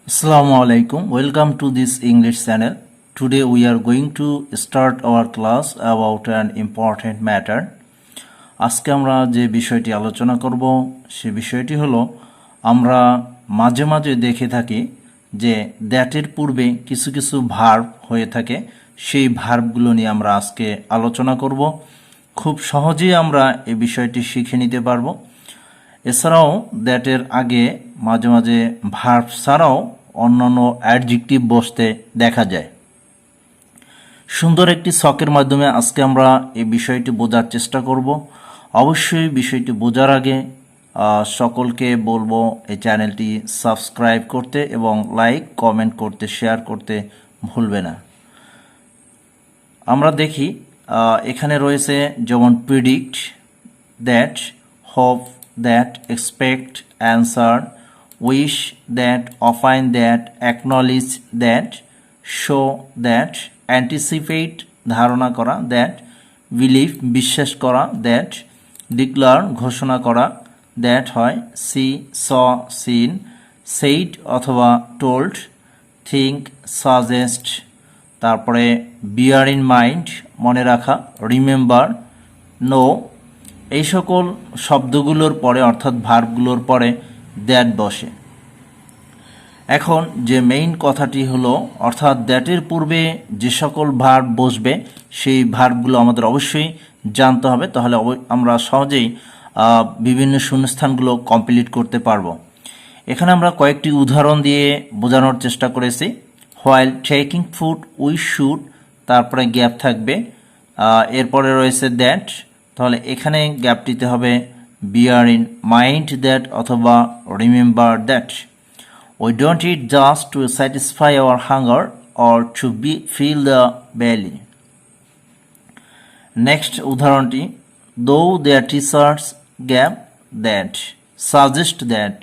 Assalamu alaikum. Welcome to this English channel. Today we are going to start our class about an important matter. আজকে আমরা যে বিষয়টি আলোচনা করব সে বিষয়টি হলো আমরা মাঝে মাঝে দেখে থাকি যে দ্যাটের পূর্বে কিছু কিছু ভার্ব হয়ে থাকে, সেই ভার্বগুলো নিয়ে আমরা আজকে আলোচনা করব। খুব সহজেই আমরা এই বিষয়টি শিখে নিতে পারবো। এছাড়াও দ্যাটের আগে মাঝে মাঝে ভার্ব ছাড়াও অন্যান্য অ্যাডজেক্টিভ বসতে দেখা যায়। সুন্দর একটি ছকের মাধ্যমে আজকে আমরা এই বিষয়টি বোঝার চেষ্টা করব। অবশ্যই বিষয়টি বোঝার আগে সকলকে বলবো এই চ্যানেলটি সাবস্ক্রাইব করতে এবং লাইক কমেন্ট করতে শেয়ার করতে ভুলবে না। আমরা দেখি এখানে রয়েছে যেমন predict, that, hope, that, expect, answer, wish, that, opine, that, acknowledge, that, show, that, anticipate, ধারণা করা, that, believe, বিশ্বাস করা, that, declare, ঘোষণা করা, that হয় see, saw, seen, said অথবা told, think, suggest, তারপরে bear in mind, মনে রাখা, remember, know, এই সকল শব্দগুলোর পরে অর্থাৎ ভার্বগুলোর পরে দ্যাট বসে। এখন যে মেইন কথাটি হলো অর্থাৎ দ্যাটের পূর্বে যে সকল ভার্ব বসবে সেই ভার্বগুলো আমাদের অবশ্যই জানতে হবে, তাহলে আমরা সহজেই বিভিন্ন শূন্যস্থানগুলো কমপ্লিট করতে পারবো। এখানে আমরা কয়েকটি উদাহরণ দিয়ে বোঝানোর চেষ্টা করেছি। While taking food we should, তারপরে গ্যাপ থাকবে, এরপরে রয়েছে দ্যাট, তাহলে এখানে গ্যাপটিতে হবে বিয়ার ইন মাইন্ড দ্যাট অথবা remember that. We don't eat just to satisfy our hunger or to fill the belly. Next উদাহরণটি, though there teachers gap that suggest that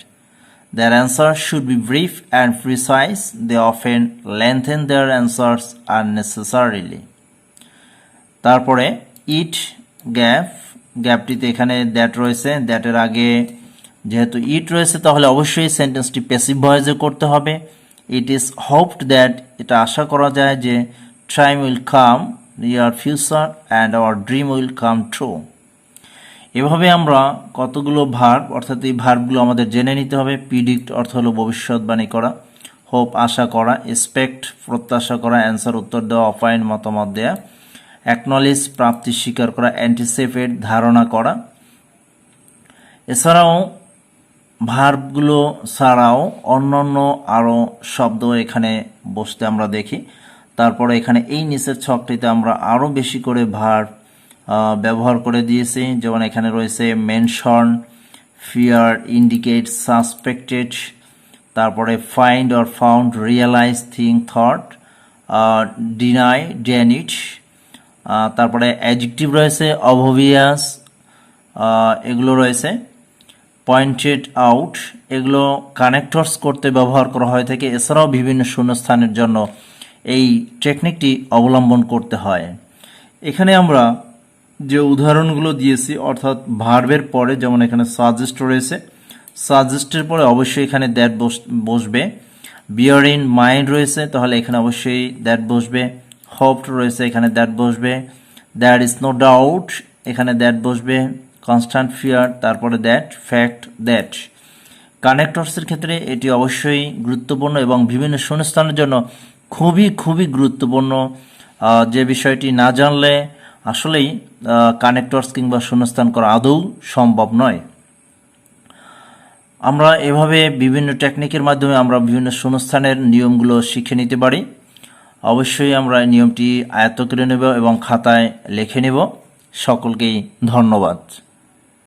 their answers should be brief and precise, they often lengthen their answers unnecessarily. তারপরে ইট গ্যাপটিতে এখানে that রয়েছে, দ্যাটের আগে যেহেতু ইট রয়েছে তাহলে অবশ্যই সেন্টেন্সটি passive ভয়েসে করতে হবে। ইট ইজ হোপড দ্যাট, এটা আশা করা যায় যে time will come near future and our dream will come true. এভাবে আমরা কতগুলো ভার্ব অর্থাৎ এই ভার্বগুলো আমাদের জেনে নিতে হবে। প্রিডিক্ট অর্থ হলো ভবিষ্যৎবাণী করা, হোপ আশা করা, এক্সপেক্ট প্রত্যাশা করা, অ্যান্সার উত্তর দেওয়া, অপাইন মতামত দেয়া, অ্যাকনলেজ প্রাপ্তি স্বীকার করা, অ্যান্টিসিপেট ধারণা করা। এছাড়াও ভার্বগুলো ছাড়াও অন্যান্য আরও শব্দ এখানে বসতে আমরা দেখি। তারপরে এখানে এই নিচের ছকটিতে আমরা আরও বেশি করে ভার্ব ব্যবহার করে দিয়েছি, যেমন এখানে রয়েছে মেনশন, ফিয়ার, ইন্ডিকেট, সাসপেক্টেড, তারপরে find or found, realize, think, thought, deny, denied, তারপরে অ্যাডজেক্টিভ রয়েছে অবভিয়াস, এগুলো রয়েছে পয়েন্টেড আউট, এগুলো কানেক্টরস করতে ব্যবহার করা হয়ে থাকে। এছাড়াও বিভিন্ন শূন্যস্থানের জন্য এই টেকনিকটি অবলম্বন করতে হয়। এখানে আমরা যে উদাহরণগুলো দিয়েছি অর্থাৎ ভার্বের পরে যেমন এখানে সাজেস্ট রয়েছে, সাজেস্টের পরে অবশ্যই এখানে দ্যাট বসবে। বিয়ার ইন মাইন্ড রয়েছে, তাহলে এখানে অবশ্যই দ্যাট বসবে। হোপ রয়েছে, এখানে দ্যাট বসবে। দ্যাট ইজ নো ডাউট, এখানে দ্যাট বসবে। কনস্ট্যান্ট ফিয়ার, তারপরে দ্যাট, ফ্যাক্ট, দ্যাট। কানেক্টরসের ক্ষেত্রে এটি অবশ্যই গুরুত্বপূর্ণ এবং বিভিন্ন শূন্যস্থানের জন্য খুবই গুরুত্বপূর্ণ। যে বিষয়টি না জানলে আসলেই কানেক্টরস কিংবা শূন্যস্থান করা আদৌ সম্ভব নয়। আমরা এভাবে বিভিন্ন টেকনিকের মাধ্যমে আমরা বিভিন্ন শূন্যস্থানের নিয়মগুলো শিখে নিতে পারি। অবশ্যই আমরা এই নিয়মটি আয়ত্ত করে নেব এবং খাতায় লিখে নেব। সকলকেই ধন্যবাদ।